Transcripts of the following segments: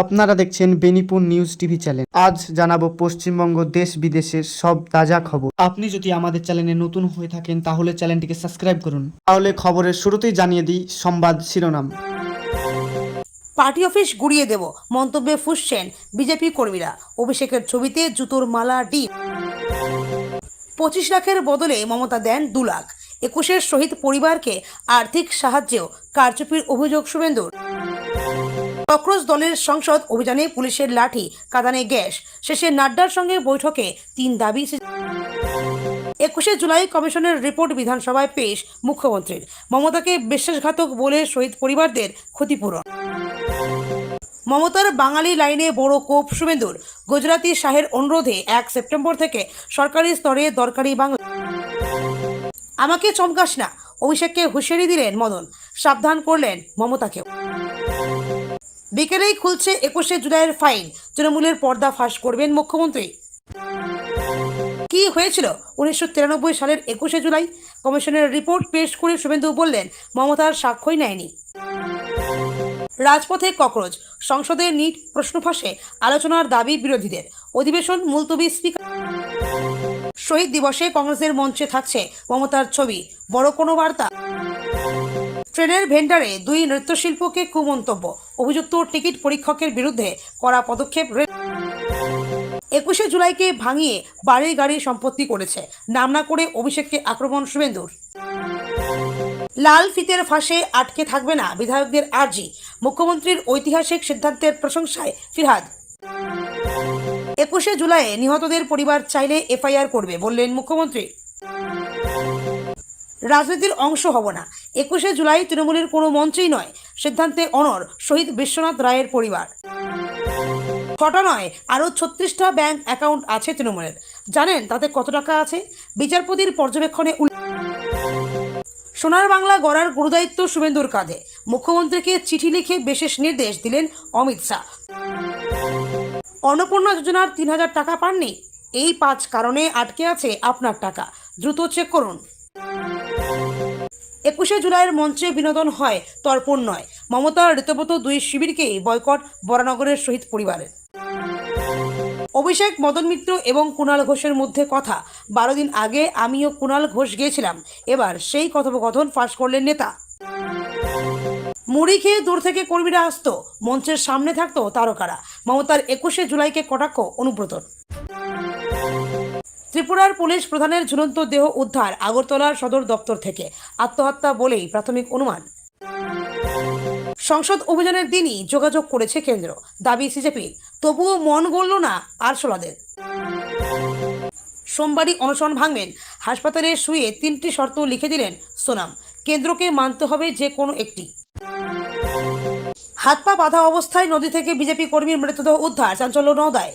আপনারা দেখছেন Benipur news TV channel. আজ জানাবো পশ্চিমবঙ্গ দেশ বিদেশের সব তাজা খবর। আপনি যদি আমাদের চ্যানেলে নতুন হয়ে থাকেন তাহলে চ্যানেলটিকে সাবস্ক্রাইব করুন। তাহলে খবরের শুরুতেই জানিয়ে দিই সংবাদ শিরোনাম। পার্টি অফিস গুড়িয়ে দেব মন্তব্যে ফুঁসছেন বিজেপি কর্মীরা। অভিষেকের ছবিতে জুতোর মালা ডিম। 25 লাখের বদলে মমতা দেন 2 লাখ। 21-এর শহীদ পরিবারকে আর্থিক সাহায্যেও কারচুপির অভিযোগ শুভেন্দুর। ককরোচ দলের সংসদ অভিযানে পুলিশের লাঠি, কাঁদানে গ্যাস। শেষে নাড্ডার সঙ্গে বৈঠকে 3 দাবি। 21শে জুলাই কমিশনের রিপোর্ট বিধানসভায় পেশ মুখ্যমন্ত্রীর। মমতাকে বিশ্বাসঘাতক বলে শহীদ পরিবারদের ক্ষতিপূরণ। মমতার বাঙালি লাইনে বড় কোপ শুভেন্দুর। গুজরাতি শাহের অনুরোধে 1 সেপ্টেম্বর থেকে সরকারি স্তরে দরকারি বাংলা। আমাকে চমকাস না, অভিষেককে হুঁশিয়ারি দিলেন মদন। সাবধান করলেন মমতাকেও। বিকেলেই খুলছে 21শে জুলাইয়ের ফাইল। তৃণমূলের পর্দা ফাঁস করবেন মুখ্যমন্ত্রী। কি হয়েছিল 1993 সালের 21শে জুলাই? কমিশনের রিপোর্ট পেশ করে শুভেন্দু বললেন, মমতার সাক্ষ্যই নেয়নি। রাজপথে ককরোচ, সংসদে নিট প্রশ্ন ফাঁসে আলোচনার দাবি বিরোধীদের। অধিবেশন মুলতবি। স্পিকার। শহীদ দিবসে কংগ্রেসের মঞ্চে থাকছে মমতার ছবি। বড় কোনো বার্তা। ট্রেনের ভেন্ডারে 2 নৃত্যশিল্পকে কুমন্তব্য। অভিযুক্ত টিকিট পরীক্ষকের বিরুদ্ধে কড়া পদক্ষেপ। 21শে জুলাইকে ভাঙিয়ে বাড়ি গাড়ি সম্পত্তি করেছে, নাম না করে অভিষেককে আক্রমণ শুভেন্দুর। লাল ফিতের ফাঁসে আটকে থাকবে না বিধায়কদের আর্জি। মুখ্যমন্ত্রীর ঐতিহাসিক সিদ্ধান্তের প্রশংসায় ফিরহাদ। 21শে জুলাইয়ে নিহতদের পরিবার চাইলে এফআইআর করবে বললেন মুখ্যমন্ত্রী। রাজনীতির অংশ হব না, 21শে জুলাই তৃণমূলের কোনো মঞ্চেই নয়, সিদ্ধান্তে অনড় শহীদ বিশ্বনাথ রায়ের পরিবার। ছটা নয়, আরও 36টা ব্যাংক অ্যাকাউন্ট আছে তৃণমূলের। জানেন তাতে কত টাকা আছে? বিচারপতির পর্যবেক্ষণে। সোনার বাংলা গড়ার গুরুদায়িত্ব শুভেন্দুর কাঁধে। মুখ্যমন্ত্রীকে চিঠি লিখে বিশেষ নির্দেশ দিলেন অমিত শাহ। অন্নপূর্ণা যোজনার 3000 টাকা পাননি? এই 5 কারণে আটকে আছে আপনার টাকা, দ্রুত চেক করুন। 21শে জুলাইয়ের মঞ্চে বিনোদন হয়, তর্পণ নয়। মমতার ঋতব্রত 2 শিবিরকেই বয়কট বরানগরের শহীদ পরিবারের। অভিষেক, মদন মিত্র এবং কুণাল ঘোষের মধ্যে কথা। 12 দিন আগে আমিও কুণাল ঘোষ গিয়েছিলাম। এবার সেই কথোপকথন ফাঁস করলেন নেতা। মুড়ি খেয়ে দূর থেকে কর্মীরা আসতো, মঞ্চের সামনে থাকতো তারকারা। মমতার 21শে জুলাইকে কটাক্ষ অনুব্রতর। ত্রিপুরার পুলিশ প্রধানের ঝুলন্ত দেহ উদ্ধার আগরতলার সদর দপ্তর থেকে। আত্মহত্যা বলেই প্রাথমিক অনুমান। সংসদ অভিযানের দিনই যোগাযোগ করেছে কেন্দ্র, দাবি সিজেপির। তবুও মন গড়ল না আরশোলাদের। সোমবারই অনশন ভাঙবেন। হাসপাতালে শুয়ে 3টি শর্ত লিখে দিলেন সোনাম। কেন্দ্রকে মানতে হবে যে কোনো একটি। হাত পা বাঁধা অবস্থায় নদী থেকে বিজেপি কর্মীর মৃতদেহ উদ্ধার, চাঞ্চল্য নওদায়।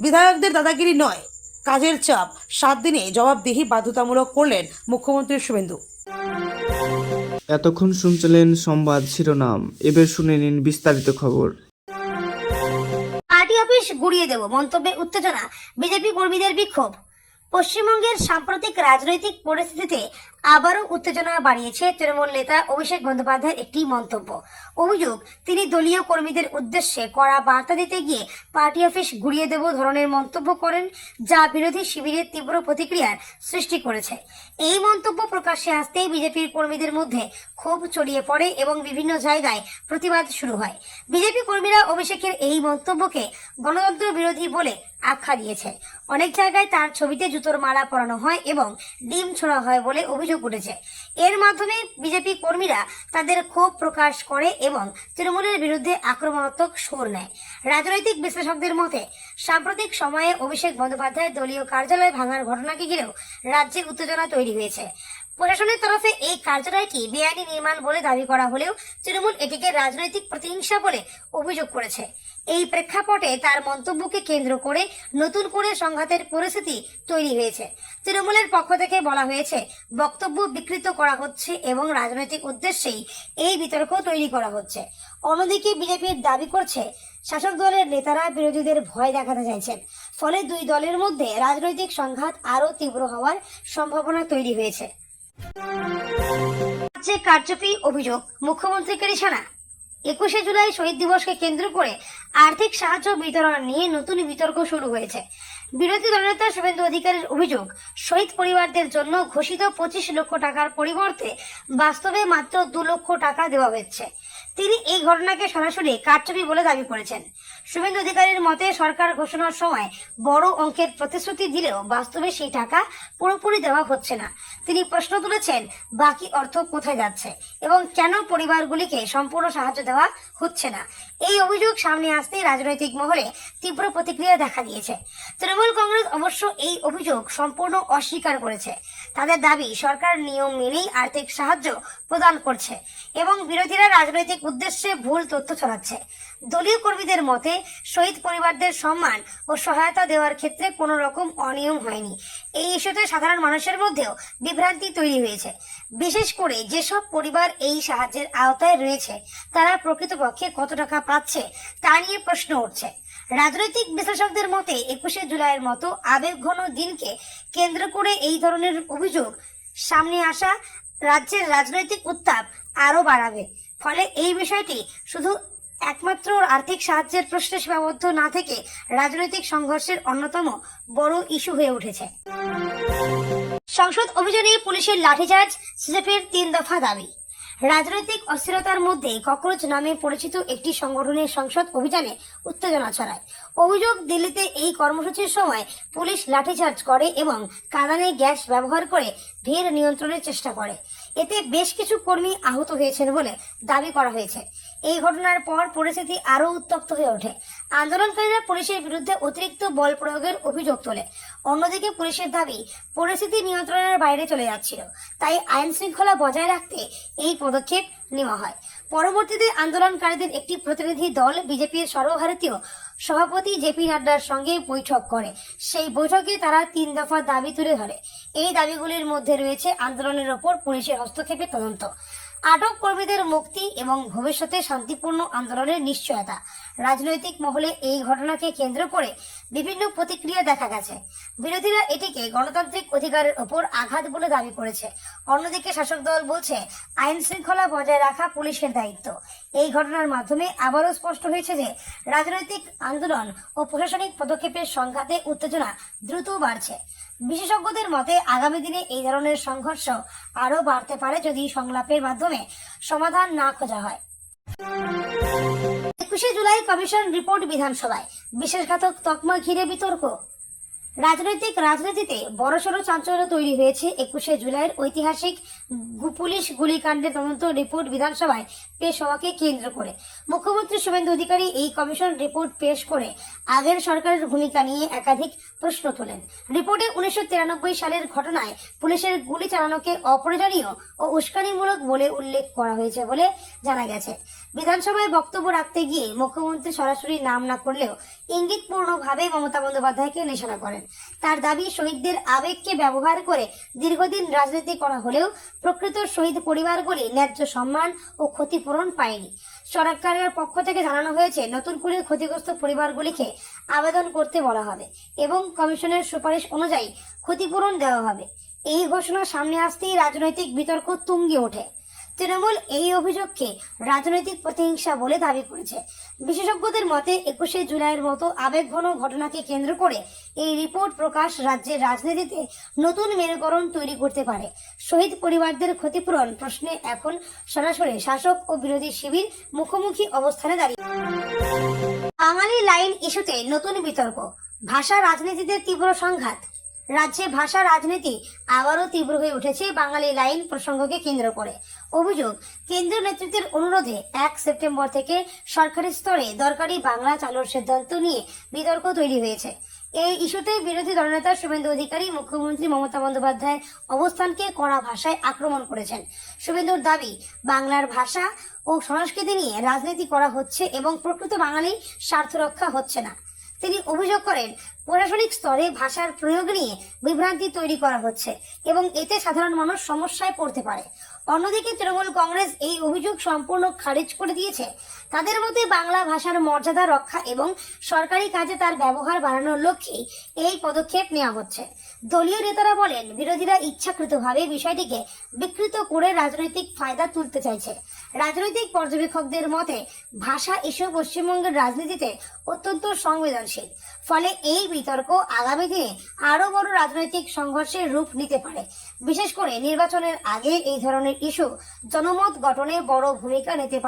বিধায়কদের দাদাগিরি নয়, কাজের চাপ। 7 দিনে জবাবদিহি বাধ্যতামূলক করলেন মুখ্যমন্ত্রী শুভেন্দু। এতক্ষণ শুনছিলেন সংবাদ শিরোনাম, এবার শুনে নিন বিস্তারিত খবর। পার্টি অফিস গুড়িয়ে দেব মন্তব্যে উত্তেজনা, বিজেপি কর্মীদের বিক্ষোভ। পশ্চিমবঙ্গের সাম্প্রতিক রাজনৈতিক পরিস্থিতিতে আবারও উত্তেজনা বাড়িয়েছে তৃণমূল নেতা অভিষেক বন্দ্যোপাধ্যায়ের একটি মন্তব্য। অভিযোগ, তিনি দলীয় কর্মীদের উদ্দেশ্যে কড়া বার্তা দিতে গিয়ে পার্টি অফিস গুড়িয়ে দেব ধরনের মন্তব্য করেন, যা বিরোধী শিবিরের তীব্র প্রতিক্রিয়ার সৃষ্টি করেছে। এই মন্তব্য প্রকাশ্যে আসতেই বিজেপির কর্মীদের মধ্যে ক্ষোভ ছড়িয়ে পড়ে এবং বিভিন্ন জায়গায় প্রতিবাদ শুরু হয়। বিজেপি কর্মীরা অভিষেকের এই মন্তব্যকে গণতন্ত্র বিরোধী বলে আখ্যা দিয়েছে। অনেক জায়গায় তার ছবিতে জুতোর মালা পরানো হয় এবং ডিম ছোড়া হয় বলে অভিযোগ উঠেছে। এর মাধ্যমে বিজেপি কর্মীরা তাদের ক্ষোভ প্রকাশ করে এবং তৃণমূলের বিরুদ্ধে আক্রমণাত্মক সুর নেয়। রাজনৈতিক বিশ্লেষকদের মতে সাম্প্রতিক সময়ে অভিষেক বন্দ্যোপাধ্যায়ের দলীয় কার্যালয় ভাঙার ঘটনাকে ঘিরেও রাজ্যে উত্তেজনা তৈরি হয়েছে। প্রশাসনের তরফে এই কার্যালয়টি বেআইনি নির্মাণ বলে দাবি করা হলেও তৃণমূল এটিকে রাজনৈতিক প্রতিহিংসা বলে অভিযোগ করেছে। এই প্রেক্ষাপটে তার মন্তব্যকে কেন্দ্র করে নতুন করে সংঘাতের পরিস্থিতি তৈরি হয়েছে। তৃণমূলের পক্ষ থেকে বলা হয়েছে, বক্তব্য বিকৃত করা হচ্ছে এবং রাজনৈতিক উদ্দেশ্যেই এই বিতর্ক তৈরি করা হচ্ছে। অন্যদিকে বিজেপির দাবি করছে, শাসক দলের নেতারা বিরোধীদের ভয় দেখাতে চাইছেন। ফলে 2 দলের মধ্যে রাজনৈতিক সংঘাত আরও তীব্র হওয়ার সম্ভাবনা তৈরি হয়েছে। রাজ্যে কারচুপি অভিযোগ, মুখ্যমন্ত্রীকে নিশানা। 21শে জুলাই শহীদ দিবসকে কেন্দ্র করে আর্থিক সাহায্য বিতরণ নিয়ে নতুন বিতর্ক শুরু হয়েছে। বিরোধী দলনেতা শুভেন্দু অধিকারীর অভিযোগ, শহীদ পরিবারদের জন্য ঘোষিত 25 লক্ষ টাকার পরিবর্তে বাস্তবে মাত্র 2 লক্ষ টাকা দেওয়া হচ্ছে। তিনি এই ঘটনাকে সরাসরি কারচুপি বলে দাবি করেছেন। শুভেন্দু অধিকারীর মতে সরকার ঘোষণার সময় বড় অঙ্কের প্রতিশ্রুতি দিলেও বাস্তবে সেই টাকা পুরোপুরি দেওয়া হচ্ছে না। তিনি প্রশ্ন তুলেছেন, বাকি অর্থ কোথায় যাচ্ছে এবং কেন পরিবারগুলিকে সম্পূর্ণ সাহায্য দেওয়া হচ্ছে না। এই অভিযোগ সামনে আসতেই রাজনৈতিক মহলে তীব্র প্রতিক্রিয়া দেখা দিয়েছে। তৃণমূল কংগ্রেস অবশ্য এই অভিযোগ সম্পূর্ণ অস্বীকার করেছে। তাদের দাবি, সরকার নিয়ম মেনেই আর্থিক সাহায্য প্রদান করছে এবং বিরোধীরা রাজনৈতিক উদ্দেশ্যে ভুল তথ্য ছড়াচ্ছে। দলীয় কর্মীদের মতে শহীদ পরিবারদের সম্মান ও সহায়তা দেওয়ার ক্ষেত্রে কোনো রকম অনিয়ম হয়নি। এই ইস্যুতে সাধারণ মানুষের মধ্যেও বিভ্রান্তি তৈরি হয়েছে। বিশেষ করে যেসব পরিবার এই সাহায্যের আওতায় রয়েছে তারা প্রকৃতপক্ষে কত টাকা পাচ্ছে তা নিয়ে প্রশ্ন উঠছে। রাজনৈতিক বিশ্লেষকদের মতে 21শে জুলাইয়ের মতো আবেগঘন দিনকে কেন্দ্র করে এই ধরনের অভিযোগ সামনে আসা রাজ্যের রাজনৈতিক উত্তাপ আরো বাড়াবে। ফলে এই বিষয়টি শুধু একমাত্র আর্থিক সাহায্যের প্রশ্নে সীমাবদ্ধ না থেকে রাজনৈতিক সংঘর্ষের অন্যতম বড় ইস্যু হয়ে উঠেছে। সংসদ অভিযানে পুলিশের লাঠিচার্জ, সিজেপির 3 দফা দাবি। রাজনৈতিক অস্থিরতার মধ্যে ককরোচ নামে পরিচিত একটি সংগঠনের সংসদ অভিযানে উত্তেজনা ছড়ায়। অভিযোগ, দিল্লিতে এই কর্মসূচির সময় পুলিশ লাঠিচার্জ করে এবং কাঁদানে গ্যাস ব্যবহার করে ভিড় নিয়ন্ত্রণের চেষ্টা করে। এতে বেশ কিছু কর্মী আহত হয়েছেন বলে দাবি করা হয়েছে। এই ঘটনার পর পরিস্থিতি আরো উত্তপ্ত হয়ে ওঠে। আন্দোলনকারীরা পুলিশের বিরুদ্ধে অতিরিক্ত বল প্রয়োগের অভিযোগ তোলে। অন্যদিকে পুলিশের দাবি, পরিস্থিতি নিয়ন্ত্রণের বাইরে চলে যাচ্ছিল, তাই আইন শৃঙ্খলা বজায় রাখতে এই পদক্ষেপ নেওয়া হয়। পরবর্তীতে আন্দোলনকারীদের একটি প্রতিনিধি দল বিজেপির সর্বভারতীয় সভাপতি জেপি নাড্ডার সঙ্গে বৈঠক করে। সেই বৈঠকে তারা 3 দফা দাবি তুলে ধরে। এই দাবিগুলির মধ্যে রয়েছে আন্দোলনের ওপর পুলিশের হস্তক্ষেপের তদন্ত, আটক কর্মীদের মুক্তি এবং ভবিষ্যতে শান্তিপূর্ণ আন্দোলনের নিশ্চয়তা। রাজনৈতিক মহলে এই ঘটনাকে কেন্দ্র করে বিভিন্ন প্রতিক্রিয়া দেখা গেছে। বিরোধীরা এটিকে গণতান্ত্রিক অধিকারের ওপর আঘাত বলে দাবি করেছে। অন্যদিকে শাসক দল বলছে আইন শৃঙ্খলা বজায় রাখা পুলিশের দায়িত্ব। এই ঘটনার মাধ্যমে আবারও স্পষ্ট হয়েছে যে রাজনৈতিক আন্দোলন ও প্রশাসনিক পদক্ষেপের সংঘাতে উত্তেজনা দ্রুত বাড়ছে। বিশেষজ্ঞদের মতে আগামী দিনে এই ধরনের সংঘর্ষ আরো বাড়তে পারে যদি সংলাপের মাধ্যমে সমাধান না খোঁজা হয়। 21শে জুলাই কমিশন রিপোর্ট বিধানসভায়, বিশ্বাসঘাতক তকমা ঘিরে বিতর্ক। রাজনীতিতে বড়সড় চাঞ্চল্য তৈরি হয়েছে 21শে জুলাইয়ের ঐতিহাসিক পুলিশ গুলিকাণ্ডের তদন্ত রিপোর্ট বিধানসভায় পেশ হওয়াকে কেন্দ্র করে। মুখ্যমন্ত্রী শুভেন্দু অধিকারী এই কমিশন রিপোর্ট পেশ করে আগের সরকারের ভূমিকা নিয়ে একাধিক প্রশ্ন তোলেন। রিপোর্টে 1993 সালের ঘটনায় পুলিশের গুলি চালানোকে অপ্রয়োজনীয় ও উস্কানিমূলক বলে উল্লেখ করা হয়েছে বলে জানা গেছে। বিধানসভায় বক্তব্য রাখতে গিয়ে মুখ্যমন্ত্রী সরাসরি নাম না করলেও ইঙ্গিতপূর্ণভাবে মমতা বন্দ্যোপাধ্যায়কে নিশানা করেন। তার দাবি, শহীদদের আবেগকে ব্যবহার করে দীর্ঘদিন রাজনীতি করা হলেও প্রকৃত শহীদ পরিবারগুলি ন্যায্য সম্মান ও ক্ষতিপূরণ পায়নি। সরকারের পক্ষ থেকে জানানো হয়েছে নতুন করে ক্ষতিগ্রস্ত পরিবারগুলিকে আবেদন করতে বলা হবে এবং কমিশনের সুপারিশ অনুযায়ী ক্ষতিপূরণ দেওয়া হবে। এই ঘোষণা সামনে আসতেই রাজনৈতিক বিতর্ক তুঙ্গে ওঠে। তৃণমূল এই অভিযোগকে রাজনৈতিক প্রতিহিংসা বলে দাবি করেছে। বিশেষজ্ঞদের মতে 21শে জুলাইয়ের মতো আবেগঘন ঘটনাকে কেন্দ্র করে এই রিপোর্ট প্রকাশ রাজ্যের রাজনীতিতে নতুন মেরুকরণ তৈরি করতে পারে। শহীদ পরিবারদের ক্ষতিপূরণ প্রশ্নে এখন সরাসরি শাসক ও বিরোধী শিবির মুখোমুখি অবস্থানে দাঁড়িয়ে। বাঙালি লাইন ইস্যুতে নতুন বিতর্ক, ভাষা রাজনীতিতে তীব্র সংঘাত। রাজ্যে ভাষা রাজনীতি আবারও তীব্র হয়ে উঠেছে বাঙালি লাইন প্রসঙ্গকে কেন্দ্র করে। অভিযোগ, কেন্দ্রীয় নেতৃত্বের অনুরোধে 1 সেপ্টেম্বর থেকে সরকারি স্তরে দরকারি বাংলা চালুর সিদ্ধান্ত নিয়ে বিতর্ক তৈরি হয়েছে। এই ইস্যুতে বিরোধী দলনেতা শুভেন্দু অধিকারী মুখ্যমন্ত্রী মমতা বন্দ্যোপাধ্যায়ের অবস্থানকে কড়া ভাষায় আক্রমণ করেছেন। শুভেন্দুর দাবি, বাংলার ভাষা ও সংস্কৃতি নিয়ে রাজনীতি করা হচ্ছে এবং প্রকৃত বাঙালি স্বার্থ রক্ষা হচ্ছে না। তিনি অভিযোগ করেন, প্রশাসনিক স্তরে ভাষার প্রয়োগ নিয়ে বিভ্রান্তি তৈরি করা হচ্ছে এবং এতে সাধারণ মানুষ সমস্যায় পড়তে পারে। অন্যদিকে তৃণমূল কংগ্রেস এই অভিযোগ সম্পূর্ণ খারিজ করে দিয়েছে। তাদের মতে বাংলা ভাষার মর্যাদা রক্ষা এবং সরকারি কাজে তার ব্যবহার বাড়ানোর লক্ষ্যেই এই পদক্ষেপ নেওয়া হচ্ছে। দলীয় নেতারা বলেন, বিরোধীরা ইচ্ছাকৃতভাবে বিষয়টিকে বিকৃত করে রাজনৈতিক ফায়দা তুলতে চাইছে। রাজনৈতিক পর্যবেক্ষকদের মতে ভাষা ইস্যু পশ্চিমবঙ্গের রাজনীতিতে অত্যন্ত সংবেদনশীল। ফলে এই বিতর্ক আগামী দিনে আরো বড় রাজনৈতিক সংঘর্ষের রূপ নিতে পারে। বিশেষ করে নির্বাচনের আগে এই ধরনের ইস্যু জনমত গঠনে বড় ভূমিকা নিতে পারে।